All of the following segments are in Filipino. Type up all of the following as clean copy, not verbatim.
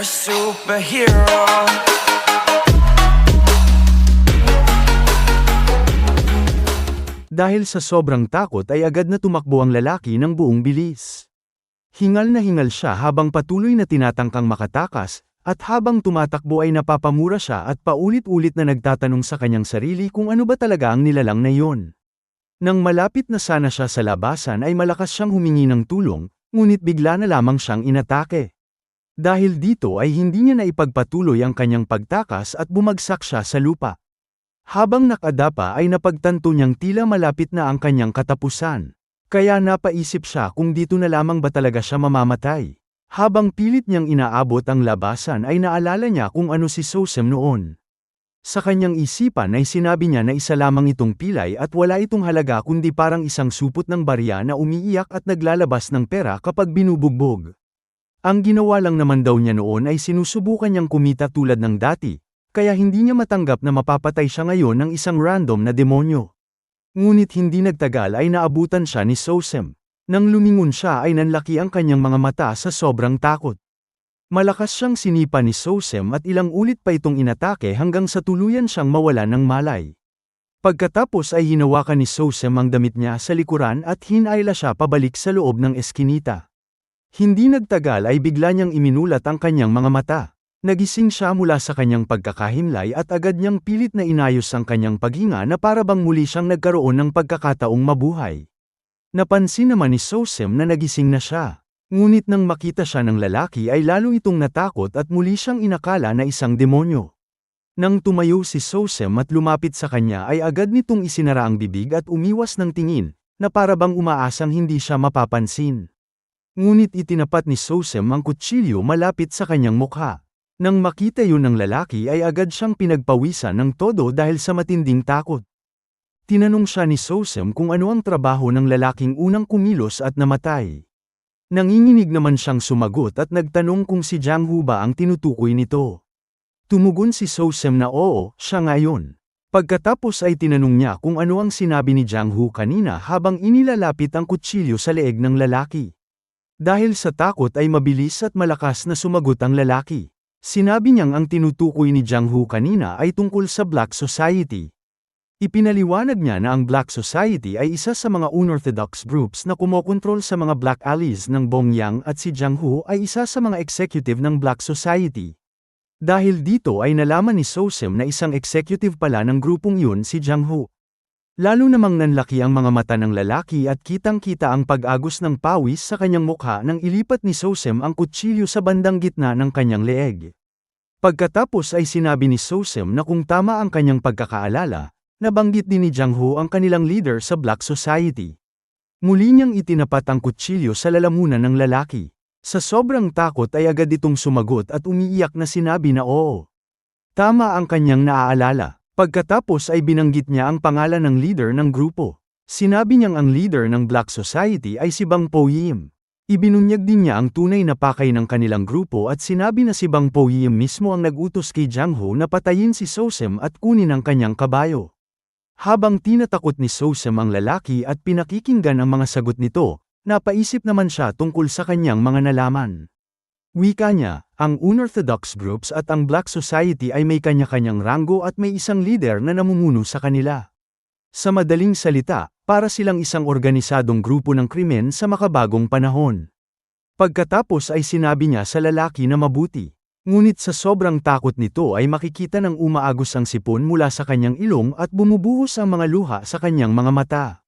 a superhero. Dahil sa sobrang takot ay agad na tumakbo ang lalaki ng buong bilis. Hingal na hingal siya habang patuloy na tinatangkang makatakas, at habang tumatakbo ay napapamura siya at paulit-ulit na nagtatanong sa kanyang sarili kung ano ba talaga ang nilalang na iyon. Nang malapit na sana siya sa labasan ay malakas siyang humingi ng tulong, ngunit bigla na lamang siyang inatake. Dahil dito ay hindi niya naipagpatuloy ang kanyang pagtakas at bumagsak siya sa lupa. Habang nakadapa ay napagtanto niyang tila malapit na ang kanyang katapusan. Kaya napaisip siya kung dito na lamang ba talaga siya mamamatay. Habang pilit niyang inaabot ang labasan ay naalala niya kung ano si Sosem noon. Sa kanyang isipan ay sinabi niya na isa lamang itong pilay at wala itong halaga kundi parang isang supot ng barya na umiiyak at naglalabas ng pera kapag binubugbog. Ang ginawa lang naman daw niya noon ay sinusubukan niyang kumita tulad ng dati, kaya hindi niya matanggap na mapapatay siya ngayon ng isang random na demonyo. Ngunit hindi nagtagal ay naabutan siya ni Sosem. Nang lumingon siya ay nanlaki ang kanyang mga mata sa sobrang takot. Malakas siyang sinipa ni Sosem at ilang ulit pa itong inatake hanggang sa tuluyan siyang mawalan ng malay. Pagkatapos ay hinawakan ni Sosem ang damit niya sa likuran at hinayla siya pabalik sa loob ng eskinita. Hindi nagtagal ay bigla niyang iminulat ang kanyang mga mata. Nagising siya mula sa kanyang pagkakahimlay at agad niyang pilit na inayos ang kanyang paghinga na para bang muli siyang nagkaroon ng pagkakataong mabuhay. Napansin naman ni Sosem na nagising na siya. Ngunit nang makita siya ng lalaki ay lalo itong natakot at muli siyang inakala na isang demonyo. Nang tumayo si Sosem at lumapit sa kanya ay agad nitong isinara ang bibig at umiwas ng tingin, na para bang umaasang hindi siya mapapansin. Ngunit itinapat ni Sosem ang kutsilyo malapit sa kanyang mukha. Nang makita yun ng lalaki ay agad siyang pinagpawisan ng todo dahil sa matinding takot. Tinanong siya ni Sosem kung ano ang trabaho ng lalaking unang kumilos at namatay. Nanginginig naman siyang sumagot at nagtanong kung si Jiang Hu ba ang tinutukoy nito. Tumugon si Sosem na oo, siya ngayon. Pagkatapos ay tinanong niya kung ano ang sinabi ni Jiang Hu kanina habang inilalapit ang kutsilyo sa leeg ng lalaki. Dahil sa takot ay mabilis at malakas na sumagot ang lalaki. Sinabi niyang ang tinutukoy ni Jiang Hu kanina ay tungkol sa Black Society. Ipinaliwanag niya na ang Black Society ay isa sa mga unorthodox groups na kumokontrol sa mga Black allies ng Bongyang at si Jiang Hu ay isa sa mga executive ng Black Society. Dahil dito ay nalaman ni Sosem na isang executive pala ng grupong yun si Jiang Hu. Lalo namang nanlaki ang mga mata ng lalaki at kitang-kita ang pag-agos ng pawis sa kanyang mukha nang ilipat ni Sosem ang kutsilyo sa bandang gitna ng kanyang leeg. Pagkatapos ay sinabi ni Sosem na kung tama ang kanyang pagkakaalala, nabanggit din ni Jiang Hu ang kanilang leader sa Black Society. Muli niyang itinapat ang kutsilyo sa lalamunan ng lalaki. Sa sobrang takot ay agad itong sumagot at umiiyak na sinabi na oo. Tama ang kanyang naaalala. Pagkatapos ay binanggit niya ang pangalan ng leader ng grupo. Sinabi niyang ang leader ng Black Society ay si Bang Po Yim. Ibinunyag din niya ang tunay na pakay ng kanilang grupo at sinabi na si Bang Po Yim mismo ang nag-utos kay Jiang Hu na patayin si Sosem at kunin ang kanyang kabayo. Habang tinatakot ni Sosem ang lalaki at pinakikinggan ang mga sagot nito, napaisip naman siya tungkol sa kanyang mga nalaman. Wika niya, ang unorthodox groups at ang Black Society ay may kanya-kanyang ranggo at may isang leader na namumuno sa kanila. Sa madaling salita, para silang isang organisadong grupo ng krimen sa makabagong panahon. Pagkatapos ay sinabi niya sa lalaki na mabuti. Ngunit sa sobrang takot nito ay makikita ng umaagos ang sipon mula sa kanyang ilong at bumubuhos ang mga luha sa kanyang mga mata.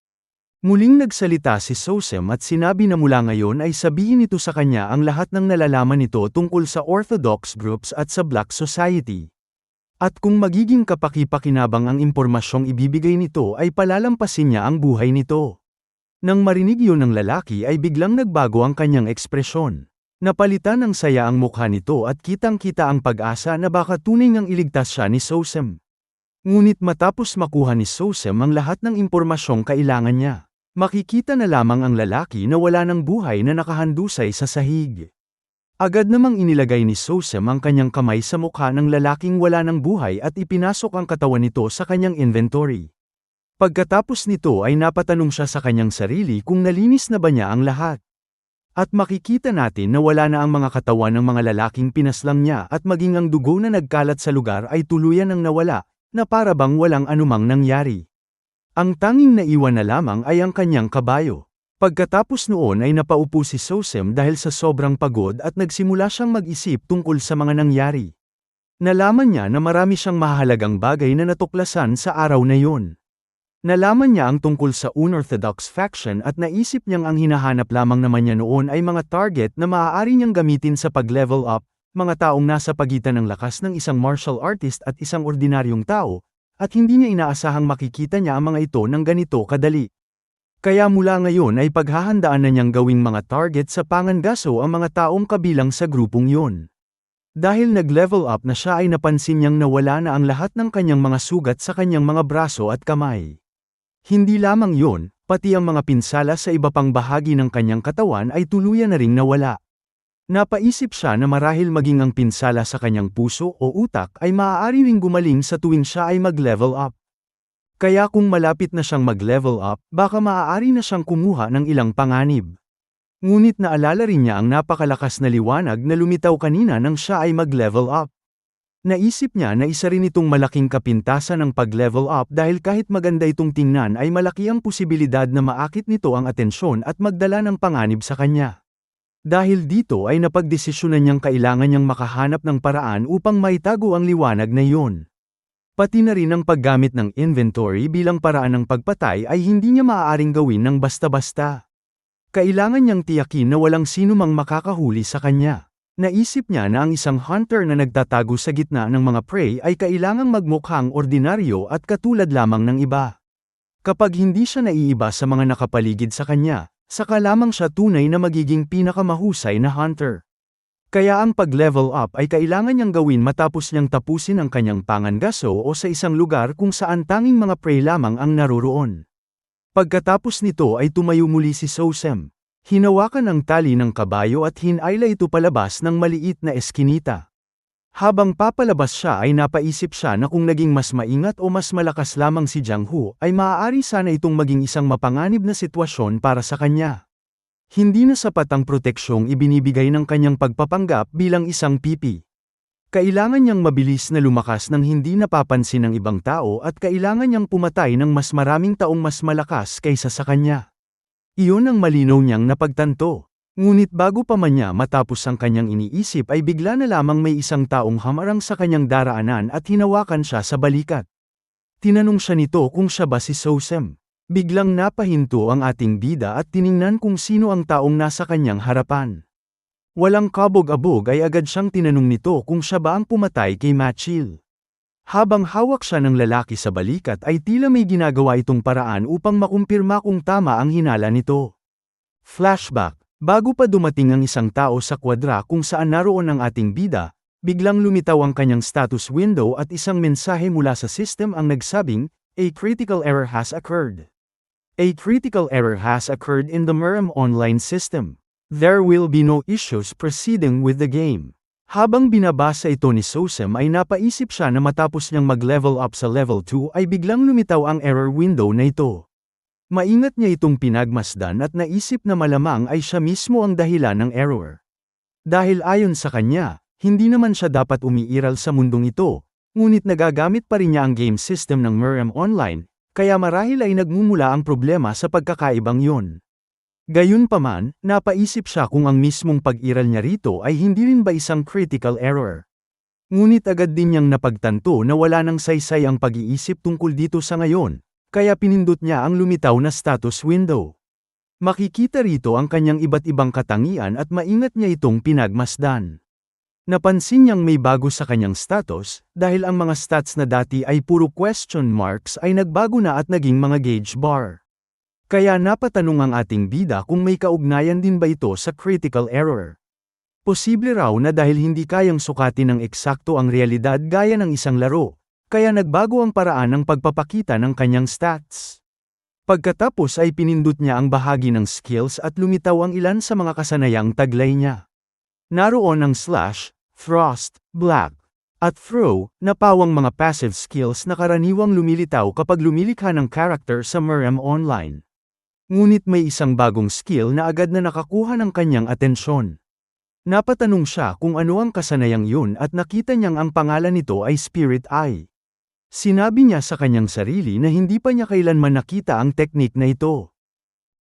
Muling nagsalita si Sosem at sinabi na mula ngayon ay sabihin nito sa kanya ang lahat ng nalalaman nito tungkol sa Orthodox groups at sa Black Society. At kung magiging kapaki-pakinabang ang impormasyong ibibigay nito ay palalampasin niya ang buhay nito. Nang marinig yun ng lalaki ay biglang nagbago ang kanyang ekspresyon. Napalitan ng saya ang mukha nito at kitang-kita ang pag-asa na baka tunay ngang iligtas siya ni Sosem. Ngunit matapos makuha ni Sosem ang lahat ng impormasyong kailangan niya, makikita na lamang ang lalaki na wala ng buhay na nakahandusay sa sahig. Agad namang inilagay ni Sosem ang kanyang kamay sa mukha ng lalaking wala ng buhay at ipinasok ang katawan nito sa kanyang inventory. Pagkatapos nito ay napatanong siya sa kanyang sarili kung nalinis na ba niya ang lahat. At makikita natin na wala na ang mga katawan ng mga lalaking pinaslang niya at maging ang dugo na nagkalat sa lugar ay tuluyan ng nawala, na para bang walang anumang nangyari. Ang tanging naiwan na lamang ay ang kanyang kabayo. Pagkatapos noon ay napaupo si Sosem dahil sa sobrang pagod at nagsimula siyang mag-isip tungkol sa mga nangyari. Nalaman niya na marami siyang mahalagang bagay na natuklasan sa araw na yun. Nalaman niya ang tungkol sa unorthodox faction at naisip niyang ang hinahanap lamang naman niya noon ay mga target na maaari niyang gamitin sa pag-level up, mga taong nasa pagitan ng lakas ng isang martial artist at isang ordinaryong tao, at hindi niya inaasahang makikita niya ang mga ito ng ganito kadali. Kaya mula ngayon ay paghahandaan na niyang gawing mga target sa pangangaso ang mga taong kabilang sa grupong yun. Dahil nag-level up na siya ay napansin niyang nawala na ang lahat ng kanyang mga sugat sa kanyang mga braso at kamay. Hindi lamang yun, pati ang mga pinsala sa iba pang bahagi ng kanyang katawan ay tuluyan na ring nawala. Napaisip siya na marahil maging ang pinsala sa kanyang puso o utak ay maaari ring gumaling sa tuwing siya ay mag-level up. Kaya kung malapit na siyang mag-level up, baka maaari na siyang kumuha ng ilang panganib. Ngunit naalala rin niya ang napakalakas na liwanag na lumitaw kanina nang siya ay mag-level up. Naisip niya na isa rin itong malaking kapintasan ng pag-level up dahil kahit maganda itong tingnan ay malaki ang posibilidad na maakit nito ang atensyon at magdala ng panganib sa kanya. Dahil dito ay napagdesisyonan niyang kailangan niyang makahanap ng paraan upang maitago ang liwanag na iyon. Pati na rin ang paggamit ng inventory bilang paraan ng pagpatay ay hindi niya maaaring gawin ng basta-basta. Kailangan niyang tiyakin na walang sino mang makakahuli sa kanya. Naisip niya na ang isang hunter na nagtatago sa gitna ng mga prey ay kailangang magmukhang ordinaryo at katulad lamang ng iba. Kapag hindi siya naiiba sa mga nakapaligid sa kanya, saka lamang siya tunay na magiging pinakamahusay na hunter. Kaya ang pag-level up ay kailangan niyang gawin matapos niyang tapusin ang kanyang pangangaso o sa isang lugar kung saan tanging mga prey lamang ang naroroon. Pagkatapos nito ay tumayo muli si Sosem. Hinawakan ang tali ng kabayo at hinayla ito palabas ng maliit na eskinita. Habang papalabas siya ay napaisip siya na kung naging mas maingat o mas malakas lamang si Jiang Hu ay maaari sana itong maging isang mapanganib na sitwasyon para sa kanya. Hindi na sapat ang proteksyong ibinibigay ng kanyang pagpapanggap bilang isang pipi. Kailangan niyang mabilis na lumakas nang hindi napapansin ng ibang tao at kailangan niyang pumatay ng mas maraming taong mas malakas kaysa sa kanya. Iyon ang malinaw niyang napagtanto. Ngunit bago pa man niya matapos ang kanyang iniisip ay bigla na lamang may isang taong hamarang sa kanyang daraanan at hinawakan siya sa balikat. Tinanong siya nito kung siya ba si Sosem. Biglang napahinto ang ating bida at tiningnan kung sino ang taong nasa kanyang harapan. Walang kabog-abog ay agad siyang tinanong nito kung siya ba ang pumatay kay Machil. Habang hawak siya ng lalaki sa balikat ay tila may ginagawa itong paraan upang makumpirma kung tama ang hinala nito. Flashback. Bago pa dumating ang isang tao sa kwadra kung saan naroon ang ating bida, biglang lumitaw ang kanyang status window at isang mensahe mula sa system ang nagsabing, "A critical error has occurred. A critical error has occurred in the Merem online system. There will be no issues proceeding with the game." Habang binabasa ito ni Sosem ay napaisip siya na matapos niyang mag-level up sa level 2 ay biglang lumitaw ang error window na ito. Maingat niya itong pinagmasdan at naisip na malamang ay siya mismo ang dahilan ng error. Dahil ayon sa kanya, hindi naman siya dapat umiiral sa mundong ito, ngunit nagagamit pa rin niya ang game system ng Merem Online, kaya marahil ay nagmumula ang problema sa pagkakaibang yun. Gayunpaman, napaisip siya kung ang mismong pag-iral niya rito ay hindi rin ba isang critical error. Ngunit agad din niyang napagtanto na wala nang saysay ang pag-iisip tungkol dito sa ngayon, kaya pinindot niya ang lumitaw na status window. Makikita rito ang kanyang iba't ibang katangian at maingat niya itong pinagmasdan. Napansin niyang may bago sa kanyang status, dahil ang mga stats na dati ay puro question marks ay nagbago na at naging mga gauge bar. Kaya napatanong ang ating bida kung may kaugnayan din ba ito sa critical error. Posible raw na dahil hindi kayang sukatin ng eksakto ang realidad gaya ng isang laro, kaya nagbago ang paraan ng pagpapakita ng kanyang stats. Pagkatapos ay pinindot niya ang bahagi ng skills at lumitaw ang ilan sa mga kasanayang taglay niya. Naroon ang slash, thrust, black, at throw, na pawang mga passive skills na karaniwang lumilitaw kapag lumilikha ng character sa Merem Online. Ngunit may isang bagong skill na agad na nakakuha ng kanyang atensyon. Napatanong siya kung ano ang kasanayang yun at nakita niyang ang pangalan nito ay Spirit Eye. Sinabi niya sa kanyang sarili na hindi pa niya kailanman nakita ang teknik na ito.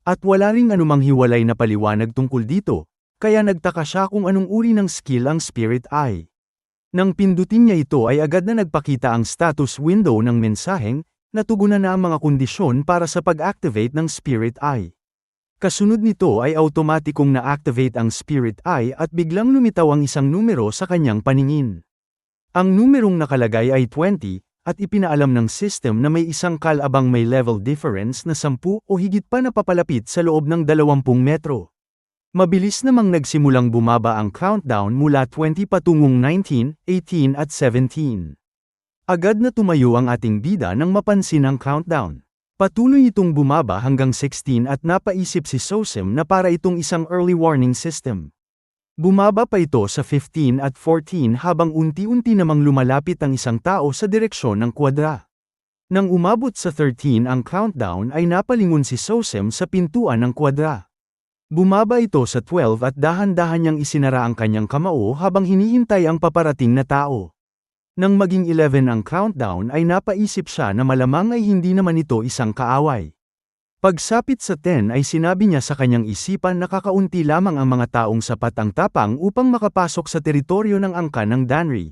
At wala ring anumang hiwalay na paliwanag tungkol dito, kaya nagtaka siya kung anong uri ng skill ang Spirit Eye. Nang pindutin niya ito ay agad na nagpakita ang status window ng mensaheng, natugunan na ang mga kondisyon para sa pag-activate ng Spirit Eye. Kasunod nito ay automatikong na-activate ang Spirit Eye at biglang lumitaw ang isang numero sa kanyang paningin. Ang numerong nakalagay ay 20, at ipinaalam ng system na may isang kalabang may level difference na 10 o higit pa na papalapit sa loob ng 20 metro. Mabilis namang nagsimulang bumaba ang countdown mula 20 patungong 19, 18 at 17. Agad na tumayo ang ating bida nang mapansin ang countdown. Patuloy itong bumaba hanggang 16 at napaisip si Sosem na para itong isang early warning system. Bumaba pa ito sa 15 at 14 habang unti-unti namang lumalapit ang isang tao sa direksyon ng kwadra. Nang umabot sa 13 ang countdown ay napalingon si Sosem sa pintuan ng kwadra. Bumaba ito sa 12 at dahan-dahan niyang isinara ang kanyang kamao habang hinihintay ang paparating na tao. Nang maging 11 ang countdown ay napaisip siya na malamang ay hindi naman ito isang kaaway. Pagsapit sa 10 ay sinabi niya sa kanyang isipan na kakaunti lamang ang mga taong sapat ang tapang upang makapasok sa teritoryo ng angkan ng Danri.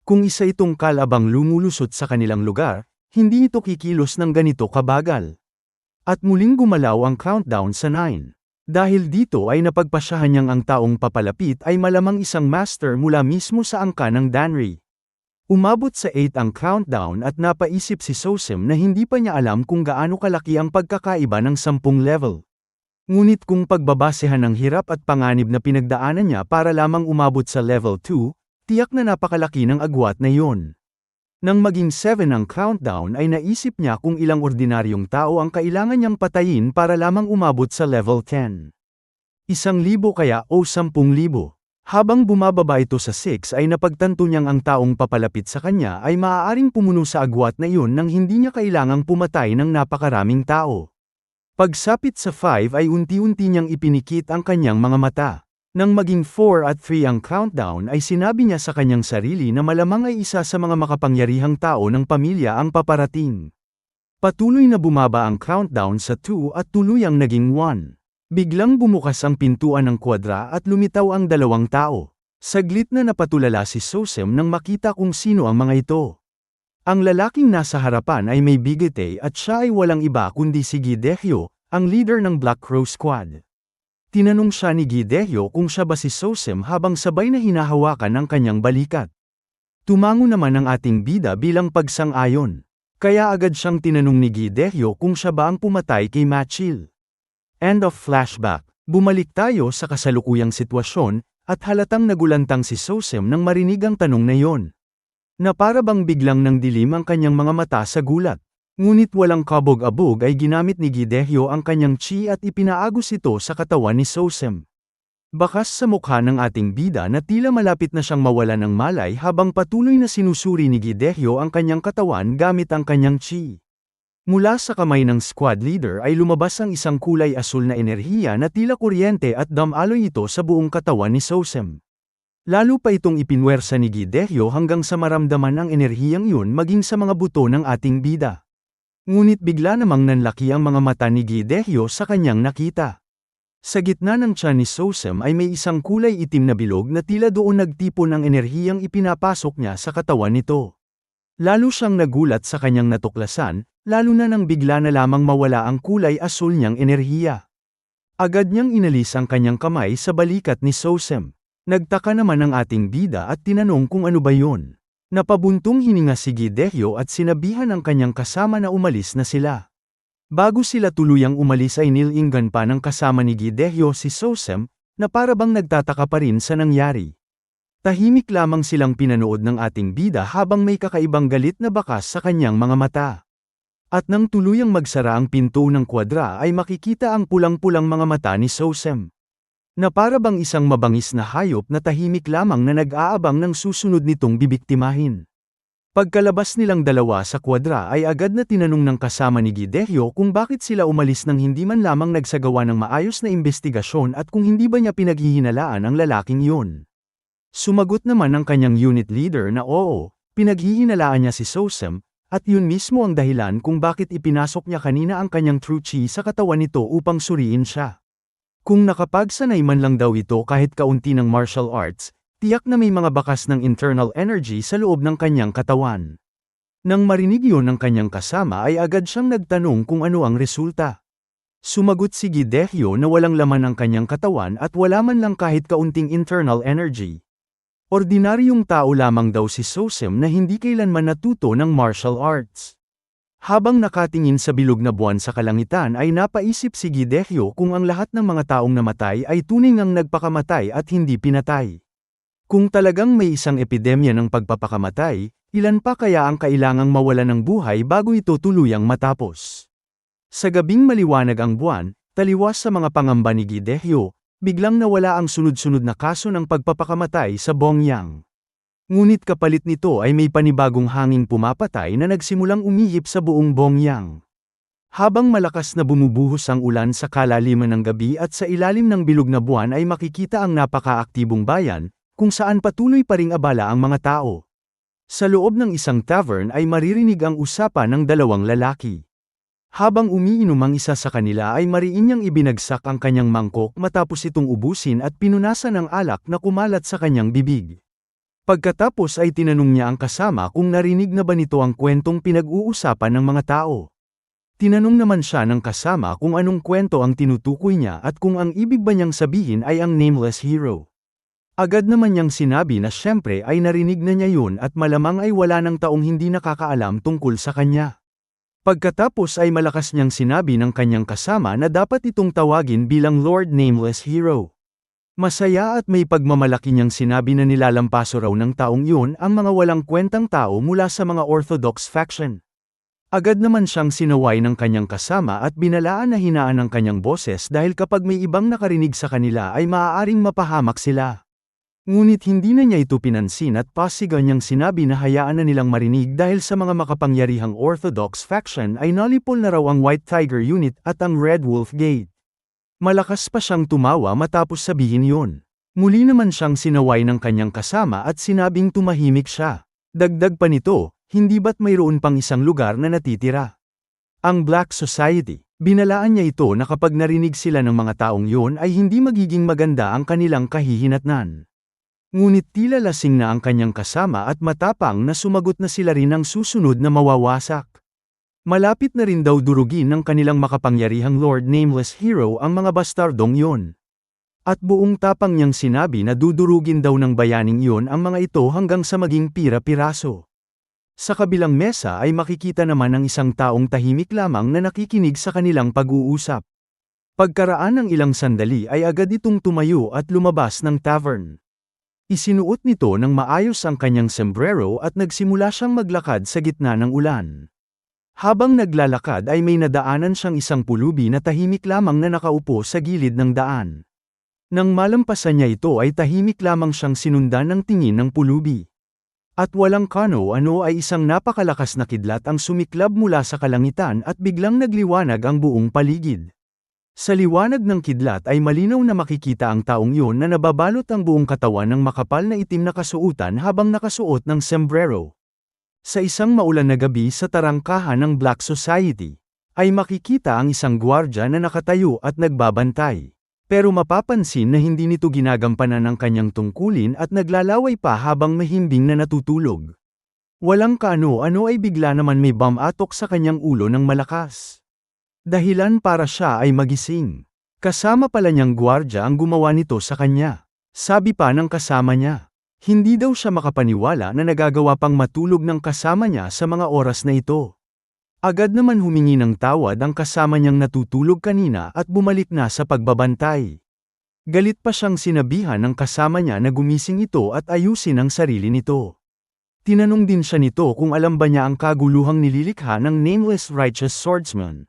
Kung isa itong kalabang lumulusot sa kanilang lugar, hindi ito kikilos ng ganito kabagal. At muling gumalaw ang countdown sa 9. Dahil dito ay napagpasyahan niyang ang taong papalapit ay malamang isang master mula mismo sa angkan ng Danri. Umabot sa 8 ang countdown at napaisip si Sosem na hindi pa niya alam kung gaano kalaki ang pagkakaiba ng 10 level. Ngunit kung pagbabasehan ng hirap at panganib na pinagdaanan niya para lamang umabot sa level 2, tiyak na napakalaki ng agwat na yon. Nang maging 7 ang countdown ay naisip niya kung ilang ordinaryong tao ang kailangan niyang patayin para lamang umabot sa level 10. 1,000 kaya o 10,000. Habang bumababa ito sa 6 ay napagtanto niyang ang taong papalapit sa kanya ay maaaring pumuno sa agwat na iyon nang hindi niya kailangang pumatay ng napakaraming tao. Pagsapit sa 5 ay unti-unti niyang ipinikit ang kanyang mga mata. Nang maging 4 at 3 ang countdown ay sinabi niya sa kanyang sarili na malamang ay isa sa mga makapangyarihang tao ng pamilya ang paparating. Patuloy na bumaba ang countdown sa 2 at tuluyang naging 1. Biglang bumukas ang pintuan ng kwadra at lumitaw ang 2 tao. Saglit na napatulala si Sosem nang makita kung sino ang mga ito. Ang lalaking nasa harapan ay may bigete at siya ay walang iba kundi si Gidehyo, ang leader ng Black Crow Squad. Tinanong siya ni Gidehyo kung siya ba si Sosem habang sabay na hinahawakan ang kanyang balikat. Tumango naman ang ating bida bilang pagsang-ayon. Kaya agad siyang tinanong ni Gidehyo kung siya ba ang pumatay kay Machil. End of flashback. Bumalik tayo sa kasalukuyang sitwasyon, at halatang nagulantang si Sosem nang marinig ang tanong na yon. Na para bang biglang nang dilim ang kanyang mga mata sa gulat. Ngunit walang kabog-abog ay ginamit ni Gidehyo ang kanyang chi at ipinaagos ito sa katawan ni Sosem. Bakas sa mukha ng ating bida na tila malapit na siyang mawala ng malay habang patuloy na sinusuri ni Gidehyo ang kanyang katawan gamit ang kanyang chi. Mula sa kamay ng squad leader ay lumabas ang isang kulay asul na enerhiya na tila kuryente at damaloy ito sa buong katawan ni Sosem. Lalo pa itong ipinwersa ni Gidehyo hanggang sa maramdaman ang enerhiyang yun maging sa mga buto ng ating bida. Ngunit bigla namang nanlaki ang mga mata ni Gidehyo sa kanyang nakita. Sa gitna ng tiyan ni Sosem ay may isang kulay itim na bilog na tila doon nagtipon ang enerhiyang ipinapasok niya sa katawan nito. Lalo siyang nagulat sa kanyang natuklasan, lalo na nang bigla na lamang mawala ang kulay asul niyang enerhiya. Agad niyang inalis ang kanyang kamay sa balikat ni Sosem. Nagtaka naman ang ating bida at tinanong kung ano ba yon. Napabuntong hininga si Gidehyo at sinabihan ang kanyang kasama na umalis na sila. Bago sila tuluyang umalis ay nilinggan pa ng kasama ni Gidehyo si Sosem, na para bang nagtataka pa rin sa nangyari. Tahimik lamang silang pinanood ng ating bida habang may kakaibang galit na bakas sa kanyang mga mata. At nang tuluyang magsara ang pinto ng kwadra ay makikita ang pulang-pulang mga mata ni Sosem. Na para bang isang mabangis na hayop na tahimik lamang na nag-aabang ng susunod nitong bibiktimahin. Pagkalabas nilang dalawa sa kwadra ay agad na tinanong ng kasama ni Gidehyo kung bakit sila umalis nang hindi man lamang nagsagawa ng maayos na investigasyon at kung hindi ba niya pinaghihinalaan ang lalaking yun. Sumagot naman ang kanyang unit leader na oo, pinaghihinalaan niya si Sosem, at yun mismo ang dahilan kung bakit ipinasok niya kanina ang kanyang true chi sa katawan nito upang suriin siya. Kung nakapagsanay man lang daw ito kahit kaunti ng martial arts, tiyak na may mga bakas ng internal energy sa loob ng kanyang katawan. Nang marinig yun ng kanyang kasama ay agad siyang nagtanong kung ano ang resulta. Sumagot si Gidehyo na walang laman ang kanyang katawan at wala man lang kahit kaunting internal energy. Ordinaryong tao lamang daw si Sosem na hindi kailanman natuto ng martial arts. Habang nakatingin sa bilog na buwan sa kalangitan ay napaisip si Gidehyo kung ang lahat ng mga taong namatay ay tunay ngang nagpakamatay at hindi pinatay. Kung talagang may isang epidemya ng pagpapakamatay, ilan pa kaya ang kailangang mawala ng buhay bago ito tuluyang matapos? Sa gabing maliwanag ang buwan, taliwas sa mga pangamba ni Gidehyo, biglang nawala ang sunod-sunod na kaso ng pagpapakamatay sa Bongyang. Ngunit kapalit nito ay may panibagong hanging pumapatay na nagsimulang umihip sa buong Bongyang. Habang malakas na bumubuhos ang ulan sa kalaliman ng gabi at sa ilalim ng bilog na buwan ay makikita ang napakaaktibong bayan, kung saan patuloy pa ring abala ang mga tao. Sa loob ng isang tavern ay maririnig ang usapan ng dalawang lalaki. Habang umiinom ang isa sa kanila ay mariin niyang ibinagsak ang kanyang mangkok matapos itong ubusin at pinunasan ng alak na kumalat sa kanyang bibig. Pagkatapos ay tinanong niya ang kasama kung narinig na ba nito ang kwentong pinag-uusapan ng mga tao. Tinanong naman siya ng kasama kung anong kwento ang tinutukoy niya at kung ang ibig ba niyang sabihin ay ang nameless hero. Agad naman niyang sinabi na syempre ay narinig na niya yun at malamang ay wala ng taong hindi nakakaalam tungkol sa kanya. Pagkatapos ay malakas niyang sinabi ng kanyang kasama na dapat itong tawagin bilang Lord Nameless Hero. Masaya at may pagmamalaki niyang sinabi na nilalampaso raw ng taong yun ang mga walang kwentang tao mula sa mga Orthodox faction. Agad naman siyang sinaway ng kanyang kasama at binalaan na hinaan ang kanyang boses dahil kapag may ibang nakarinig sa kanila ay maaaring mapahamak sila. Ngunit hindi na niya ito pinansin at pasigan niyang sinabi na hayaan na nilang marinig dahil sa mga makapangyarihang Orthodox faction ay nalipol na raw ang White Tiger Unit at ang Red Wolf Gate. Malakas pa siyang tumawa matapos sabihin yun. Muli naman siyang sinaway ng kanyang kasama at sinabing tumahimik siya. Dagdag pa nito, hindi ba't mayroon pang isang lugar na natitira? Ang Black Society. Binalaan niya ito na kapag narinig sila ng mga taong yun ay hindi magiging maganda ang kanilang kahihinatnan. Ngunit tila lasing na ang kanyang kasama at matapang na sumagot na sila rin ang susunod na mawawasak. Malapit na rin daw durugin ng kanilang makapangyarihang Lord Nameless Hero ang mga bastardong yon. At buong tapang niyang sinabi na dudurugin daw ng bayaning yon ang mga ito hanggang sa maging pira-piraso. Sa kabilang mesa ay makikita naman ang isang taong tahimik lamang na nakikinig sa kanilang pag-uusap. Pagkaraan ng ilang sandali ay agad itong tumayo at lumabas ng tavern. Isinuot nito ng maayos ang kanyang sombrero at nagsimula siyang maglakad sa gitna ng ulan. Habang naglalakad ay may nadaanan siyang isang pulubi na tahimik lamang na nakaupo sa gilid ng daan. Nang malampasan niya ito ay tahimik lamang siyang sinundan ng tingin ng pulubi. At walang kano-ano ay isang napakalakas na kidlat ang sumiklab mula sa kalangitan at biglang nagliwanag ang buong paligid. Sa liwanag ng kidlat ay malinaw na makikita ang taong yun na nababalot ang buong katawan ng makapal na itim na kasuotan habang nakasuot ng sombrero. Sa isang maulan na gabi sa tarangkahan ng Black Society, ay makikita ang isang gwardya na nakatayo at nagbabantay. Pero mapapansin na hindi nito ginagampanan ang kanyang tungkulin at naglalaway pa habang mahimbing na natutulog. Walang kaano-ano ay bigla naman may bumatok sa kanyang ulo ng malakas. Dahilan para siya ay magising. Kasama pala niyang gwardya ang gumawa nito sa kanya. Sabi pa ng kasama niya. Hindi daw siya makapaniwala na nagagawa pang matulog ng kasama niya sa mga oras na ito. Agad naman humingi ng tawad ang kasama niyang natutulog kanina at bumalik na sa pagbabantay. Galit pa siyang sinabihan ng kasama niya na gumising ito at ayusin ang sarili nito. Tinanong din siya nito kung alam ba niya ang kaguluhang nililikha ng Nameless Righteous Swordsman.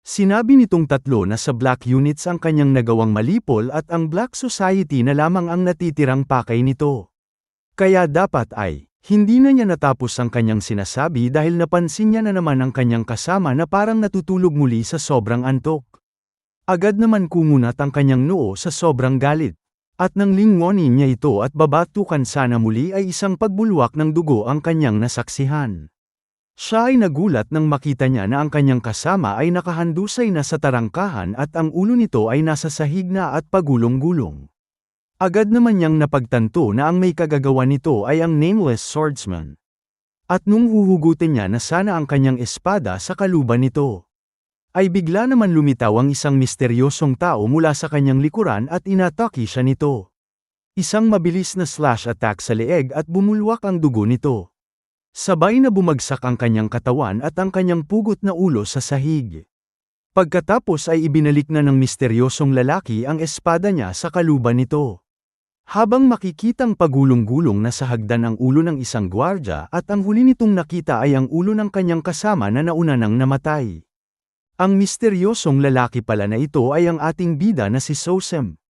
Sinabi nitong tatlo na sa Black Units ang kanyang nagawang malipol at ang Black Society na lamang ang natitirang pakay nito. Kaya dapat ay, Hindi na niya natapos ang kanyang sinasabi dahil napansin niya na naman ang kanyang kasama na parang natutulog muli sa sobrang antok. Agad naman kumunat ang kanyang noo sa sobrang galit. At nang lingonin niya ito at babatukan sana muli ay isang pagbulwak ng dugo ang kanyang nasaksihan. Siya ay nagulat nang makita niya na ang kanyang kasama ay nakahandusay na sa tarangkahan at ang ulo nito ay nasa sahig na at pagulong-gulong. Agad naman niyang napagtanto na ang may kagagawa nito ay ang nameless swordsman. At nung huhugutin niya na sana ang kanyang espada sa kaluban nito, ay bigla naman lumitaw ang isang misteryosong tao mula sa kanyang likuran at inatake siya nito. Isang mabilis na slash attack sa leeg at bumulwak ang dugo nito. Sabay na bumagsak ang kanyang katawan at ang kanyang pugot na ulo sa sahig. Pagkatapos ay ibinalik na ng misteryosong lalaki ang espada niya sa kaluban nito. Habang makikitang pagulong-gulong na sa hagdan ang ulo ng isang gwardya at ang huli nitong nakita ay ang ulo ng kanyang kasama na nauna nang namatay. Ang misteryosong lalaki pala na ito ay ang ating bida na si Sosem.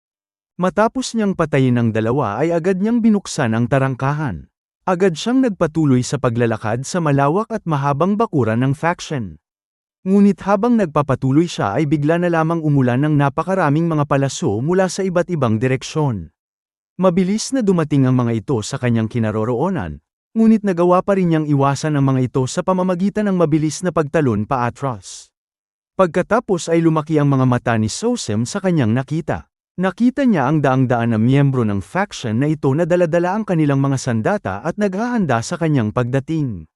Matapos niyang patayin ang dalawa ay agad niyang binuksan ang tarangkahan. Agad siyang nagpatuloy sa paglalakad sa malawak at mahabang bakuran ng faction. Ngunit habang nagpapatuloy siya ay bigla na lamang umulan ng napakaraming mga palaso mula sa iba't ibang direksyon. Mabilis na dumating ang mga ito sa kanyang kinaroroonan, ngunit nagawa pa rin niyang iwasan ang mga ito sa pamamagitan ng mabilis na pagtalon paatras. Pagkatapos ay lumaki ang mga mata ni Sosem sa kanyang nakita. Nakita niya ang daang-daan na miyembro ng faction na ito na dala-dala ang kanilang mga sandata at naghahanda sa kanyang pagdating.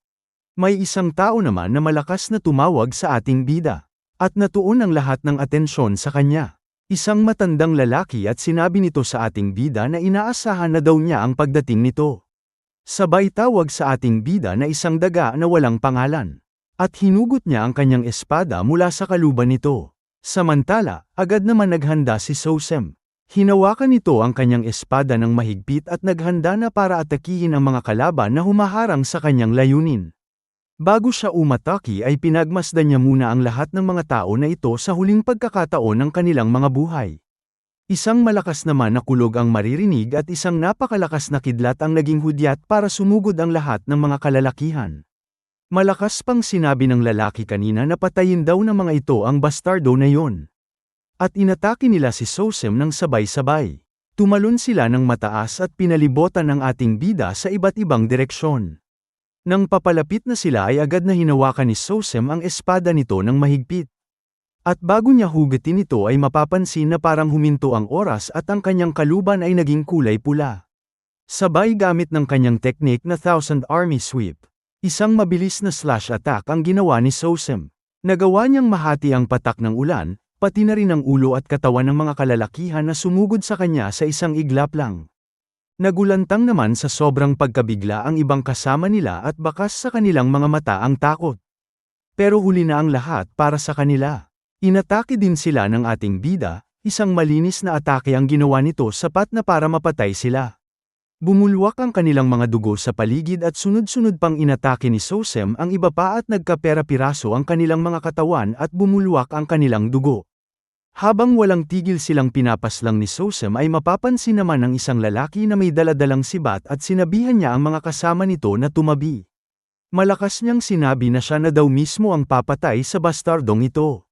May isang tao naman na malakas na tumawag sa ating bida, at natuon ang lahat ng atensyon sa kanya. Isang matandang lalaki at sinabi nito sa ating bida na inaasahan na daw niya ang pagdating nito. Sabay tawag sa ating bida na isang daga na walang pangalan. At hinugot niya ang kanyang espada mula sa kaluban nito. Samantala, agad naman naghanda si Sosem. Hinawakan nito ang kanyang espada ng mahigpit at naghanda na para atakihin ang mga kalaban na humaharang sa kanyang layunin. Bago siya umatake ay pinagmasdan niya muna ang lahat ng mga tao na ito sa huling pagkakataon ng kanilang mga buhay. Isang malakas naman na kulog ang maririnig at isang napakalakas na kidlat ang naging hudyat para sumugod ang lahat ng mga kalalakihan. Malakas pang sinabi ng lalaki kanina na patayin daw ng mga ito ang bastardo na yon. At inatake nila si Sosem ng sabay-sabay. Tumalon sila ng mataas at pinalibotan ng ating bida sa iba't ibang direksyon. Nang papalapit na sila ay agad na hinawakan ni Sosem ang espada nito ng mahigpit. At bago niya hugatin ito ay mapapansin na parang huminto ang oras at ang kanyang kaluban ay naging kulay pula. Sabay gamit ng kanyang teknik na Thousand Army Sweep. Isang mabilis na slash attack ang ginawa ni Sosem. Nagawa niyang mahati ang patak ng ulan, pati na rin ang ulo at katawan ng mga kalalakihan na sumugod sa kanya sa isang iglap lang. Nagulantang naman sa sobrang pagkabigla ang ibang kasama nila at bakas sa kanilang mga mata ang takot. Pero huli na ang lahat para sa kanila. Inatake din sila ng ating bida, isang malinis na atake ang ginawa nito sapat na para mapatay sila. Bumulwak ang kanilang mga dugo sa paligid at sunod-sunod pang inatake ni Sosem ang iba pa at nagkapera-piraso ang kanilang mga katawan at bumulwak ang kanilang dugo. Habang walang tigil silang pinapaslang ni Sosem ay mapapansin naman ng isang lalaki na may daladalang sibat at sinabihan niya ang mga kasama nito na tumabi. Malakas niyang sinabi na siya na daw mismo ang papatay sa bastardong ito.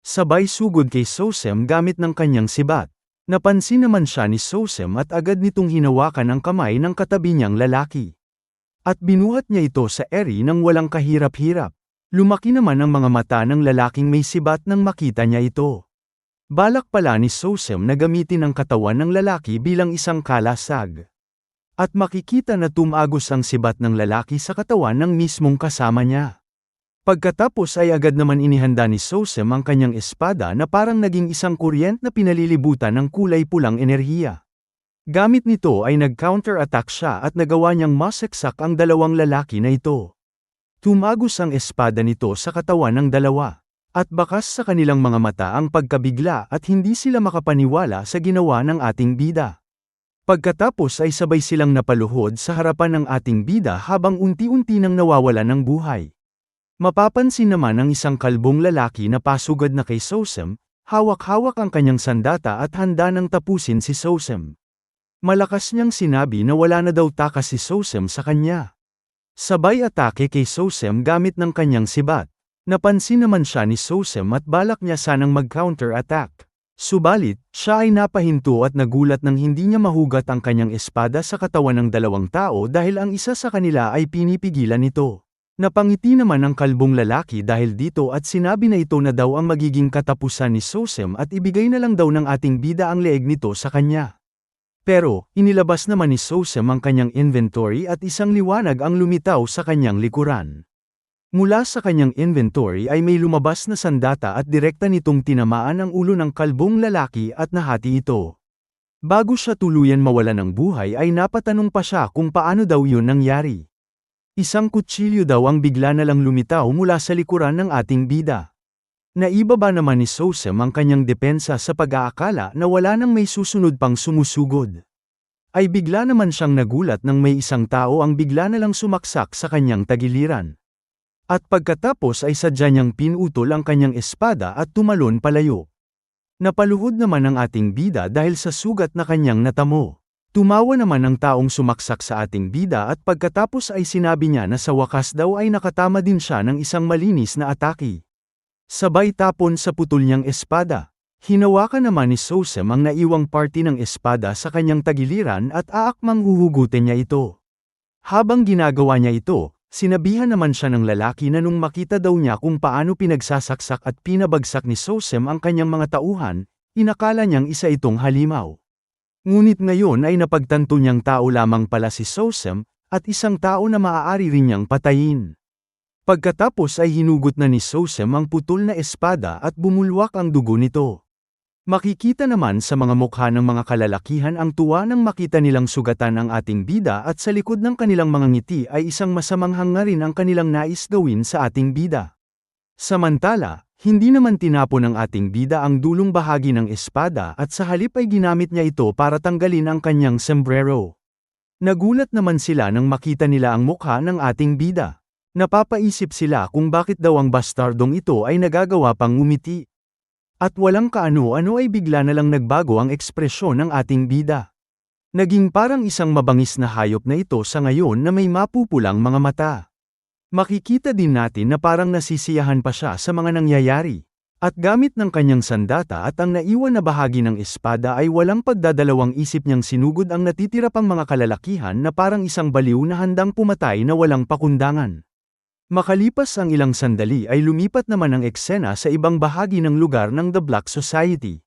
Sabay sugod kay Sosem gamit ng kanyang sibat. Napansin naman siya ni Sosem at agad nitong hinawakan ang kamay ng katabi niyang lalaki. At binuhat niya ito sa eri nang walang kahirap-hirap. Lumaki naman ang mga mata ng lalaking may sibat nang makita niya ito. Balak pala ni Sosem na gamitin ang katawan ng lalaki bilang isang kalasag. At makikita na tumagos ang sibat ng lalaki sa katawan ng mismong kasama niya. Pagkatapos ay agad naman inihanda ni Sosem ang kanyang espada na parang naging isang kuryent na pinalilibutan ng kulay pulang enerhiya. Gamit nito ay nag-counter-attack siya at nagawa niyang masaksak ang dalawang lalaki na ito. Tumagos ang espada nito sa katawan ng dalawa. At bakas sa kanilang mga mata ang pagkabigla at hindi sila makapaniwala sa ginawa ng ating bida. Pagkatapos ay sabay silang napaluhod sa harapan ng ating bida habang unti-unti nang nawawala ng buhay. Mapapansin naman ang isang kalbong lalaki na pasugad na kay Sosem, hawak-hawak ang kanyang sandata at handa nang tapusin si Sosem. Malakas niyang sinabi na wala na daw takas si Sosem sa kanya. Sabay atake kay Sosem gamit ng kanyang sibat. Napansin naman siya ni Sosem at balak niya sanang mag-counter-attack. Subalit, siya ay napahinto at nagulat nang hindi niya mahugat ang kanyang espada sa katawan ng dalawang tao dahil ang isa sa kanila ay pinipigilan nito. Napangiti naman ang kalbong lalaki dahil dito at sinabi na ito na daw ang magiging katapusan ni Sosem at ibigay na lang daw ng ating bida ang leeg nito sa kanya. Pero, inilabas naman ni Sosem ang kanyang inventory at isang liwanag ang lumitaw sa kanyang likuran. Mula sa kanyang inventory ay may lumabas na sandata at direkta nitong tinamaan ang ulo ng kalbong lalaki at nahati ito. Bago siya tuluyan mawala ng buhay ay napatanong pa siya kung paano daw yun nangyari. Isang kutsilyo daw ang bigla na lang lumitaw mula sa likuran ng ating bida. Naibaba naman ni Sosem ang kanyang depensa sa pag-aakala na wala nang may susunod pang sumusugod. Ay bigla naman siyang nagulat nang may isang tao ang bigla na lang sumaksak sa kanyang tagiliran. At pagkatapos ay sadya niyang pinutol ang kanyang espada at tumalon palayo. Napaluhod naman ang ating bida dahil sa sugat na kanyang natamo. Tumawa naman ang taong sumaksak sa ating bida at pagkatapos ay sinabi niya na sa wakas daw ay nakatama din siya ng isang malinis na atake. Sabay tapon sa putol niyang espada. Hinawakan naman ni Sosem ang naiwang party ng espada sa kanyang tagiliran at aakmang huhugutin niya ito. Habang ginagawa niya ito, sinabihan naman siya ng lalaki na nung makita daw niya kung paano pinagsasaksak at pinabagsak ni Sosem ang kanyang mga tauhan, inakala niyang isa itong halimaw. Ngunit ngayon ay napagtanto niyang tao lamang pala si Sosem, at isang tao na maaari rin niyang patayin. Pagkatapos ay hinugot na ni Sosem ang putol na espada at bumulwak ang dugo nito. Makikita naman sa mga mukha ng mga kalalakihan ang tuwa nang makita nilang sugatan ang ating bida at sa likod ng kanilang mga ngiti ay isang masamang hangarin ang kanilang nais gawin sa ating bida. Samantala, hindi naman tinapon ng ating bida ang dulong bahagi ng espada at sa halip ay ginamit niya ito para tanggalin ang kanyang sombrero. Nagulat naman sila nang makita nila ang mukha ng ating bida. Napapaisip sila kung bakit daw ang bastardong ito ay nagagawa pang ngumiti. At walang kaano-ano ay bigla na lang nagbago ang ekspresyon ng ating bida. Naging parang isang mabangis na hayop na ito sa ngayon na may mapupulang mga mata. Makikita din natin na parang nasisiyahan pa siya sa mga nangyayari. At gamit ng kanyang sandata at ang naiwan na bahagi ng espada ay walang pagdadalawang isip niyang sinugod ang natitira pang mga kalalakihan na parang isang baliw na handang pumatay na walang pakundangan. Makalipas ang ilang sandali ay lumipat naman ang eksena sa ibang bahagi ng lugar ng The Black Society.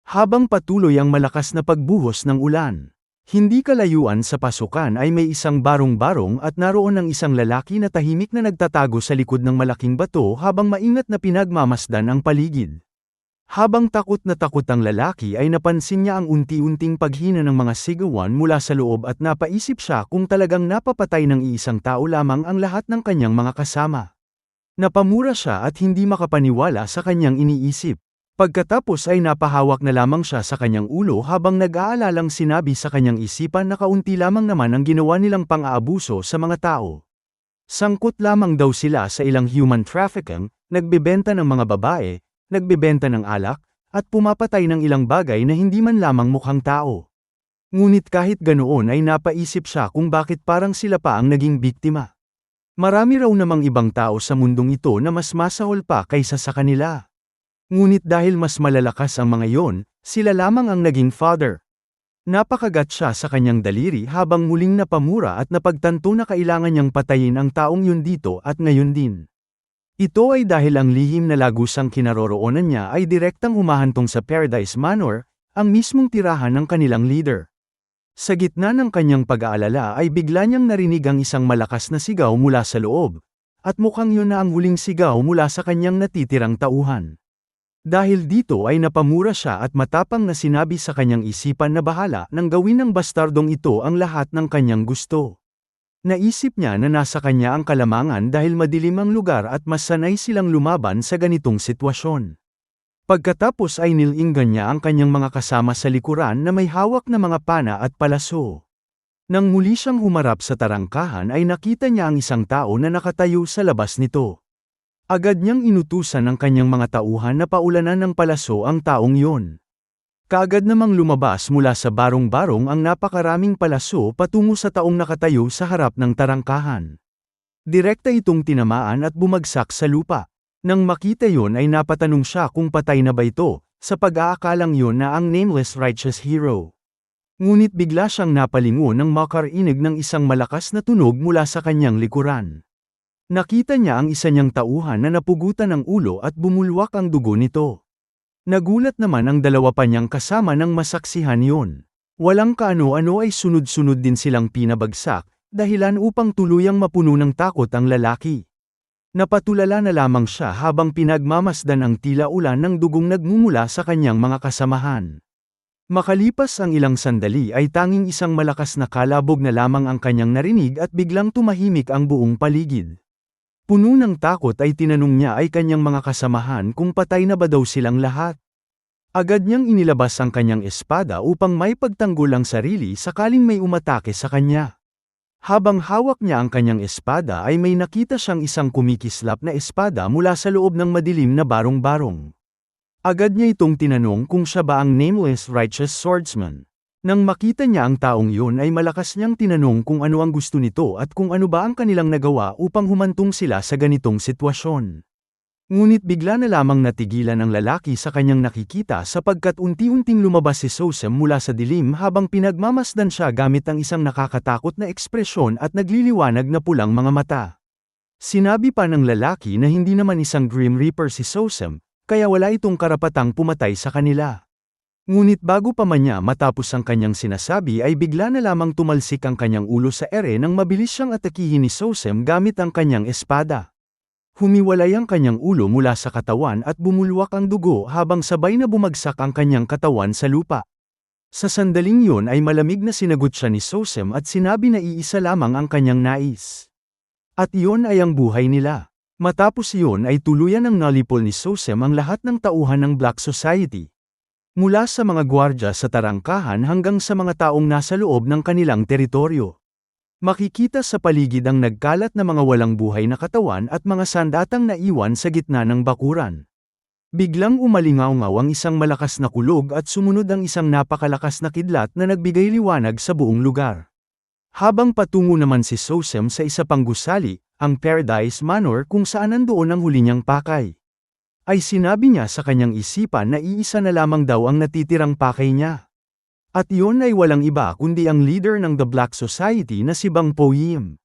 Habang patuloy ang malakas na pagbuhos ng ulan, hindi kalayuan sa pasukan ay may isang barong-barong at naroon ang isang lalaki na tahimik na nagtatago sa likod ng malaking bato habang maingat na pinagmamasdan ang paligid. Habang takot ang lalaki ay napansin niya ang unti-unting paghina ng mga sigawan mula sa loob at napaisip siya kung talagang napapatay ng iisang tao lamang ang lahat ng kanyang mga kasama. Napamura siya at hindi makapaniwala sa kanyang iniisip. Pagkatapos ay napahawak na lamang siya sa kanyang ulo habang nag-aalalang sinabi sa kanyang isipan na kaunti lamang naman ang ginawa nilang pang-aabuso sa mga tao. Sangkot lamang daw sila sa ilang human trafficking, nagbebenta ng mga babae, nagbebenta ng alak, at pumapatay ng ilang bagay na hindi man lamang mukhang tao. Ngunit kahit ganoon ay napaisip siya kung bakit parang sila pa ang naging biktima. Marami raw namang ibang tao sa mundong ito na mas masahol pa kaysa sa kanila. Ngunit dahil mas malalakas ang mga yon, sila lamang ang naging father. Napakagat siya sa kanyang daliri habang muling napamura at napagtanto na kailangan niyang patayin ang taong yun dito at ngayon din. Ito ay dahil ang lihim na lagusang kinaroroonan niya ay direktang humahantong sa Paradise Manor, ang mismong tirahan ng kanilang leader. Sa gitna ng kanyang pag-aalala ay bigla niyang narinig ang isang malakas na sigaw mula sa loob, at mukhang yun na ang huling sigaw mula sa kanyang natitirang tauhan. Dahil dito ay napamura siya at matapang na sinabi sa kanyang isipan na bahala nang gawin ng bastardong ito ang lahat ng kanyang gusto. Naisip niya na nasa kanya ang kalamangan dahil madilim ang lugar at mas sanay silang lumaban sa ganitong sitwasyon. Pagkatapos ay nilinggan niya ang kanyang mga kasama sa likuran na may hawak na mga pana at palaso. Nang muli siyang humarap sa tarangkahan ay nakita niya ang isang tao na nakatayo sa labas nito. Agad niyang inutusan ang kanyang mga tauhan na paulanan ng palaso ang taong yon. Kaagad namang lumabas mula sa barong-barong ang napakaraming palaso patungo sa taong nakatayo sa harap ng tarangkahan. Direkta itong tinamaan at bumagsak sa lupa. Nang makita yon ay napatanong siya kung patay na ba ito, sa pag-aakalang yon na ang nameless righteous hero. Ngunit bigla siyang napalingon nang makarinig ng isang malakas na tunog mula sa kanyang likuran. Nakita niya ang isa niyang tauhan na napugutan ng ulo at bumulwak ang dugo nito. Nagulat naman ang dalawa pa niyang kasama nang masaksihan yon. Walang kaano-ano ay sunod-sunod din silang pinabagsak, dahilan upang tuluyang mapuno ng takot ang lalaki. Napatulala na lamang siya habang pinagmamasdan ang tila ulan ng dugong nagmumula sa kanyang mga kasamahan. Makalipas ang ilang sandali ay tanging isang malakas na kalabog na lamang ang kanyang narinig at biglang tumahimik ang buong paligid. Puno ng takot ay tinanong niya ay kanyang mga kasamahan kung patay na ba daw silang lahat. Agad niyang inilabas ang kanyang espada upang may pagtanggol ang sarili sakaling may umatake sa kanya. Habang hawak niya ang kanyang espada ay may nakita siyang isang kumikislap na espada mula sa loob ng madilim na barong-barong. Agad niya itong tinanong kung siya ba ang nameless righteous swordsman. Nang makita niya ang taong yun ay malakas niyang tinanong kung ano ang gusto nito at kung ano ba ang kanilang nagawa upang humantong sila sa ganitong sitwasyon. Ngunit bigla na lamang natigilan ang lalaki sa kanyang nakikita sapagkat unti-unting lumabas si Sosem mula sa dilim habang pinagmamasdan siya gamit ang isang nakakatakot na ekspresyon at nagliliwanag na pulang mga mata. Sinabi pa ng lalaki na hindi naman isang Grim Reaper si Sosem, kaya wala itong karapatang pumatay sa kanila. Ngunit bago pa man niya matapos ang kanyang sinasabi ay bigla na lamang tumalsik ang kanyang ulo sa ere nang mabilis siyang atakihin ni Sosem gamit ang kanyang espada. Humiwalay ang kanyang ulo mula sa katawan at bumulwak ang dugo habang sabay na bumagsak ang kanyang katawan sa lupa. Sa sandaling yon ay malamig na sinagot siya ni Sosem at sinabi na iisa lamang ang kanyang nais. At iyon ay ang buhay nila. Matapos iyon ay tuluyan ng nalipol ni Sosem ang lahat ng tauhan ng Black Society. Mula sa mga gwardya sa tarangkahan hanggang sa mga taong nasa loob ng kanilang teritoryo. Makikita sa paligid ang nagkalat na mga walang buhay na katawan at mga sandatang naiwan sa gitna ng bakuran. Biglang umalingaw-ngaw ang isang malakas na kulog at sumunod ang isang napakalakas na kidlat na nagbigay liwanag sa buong lugar. Habang patungo naman si Sosem sa isa pang gusali, ang Paradise Manor kung saan nandoon ang huli niyang pakay. Ay sinabi niya sa kanyang isipan na iisa na lamang daw ang natitirang pakay niya. At iyon ay walang iba kundi ang leader ng The Black Society na si Bang Po Yim.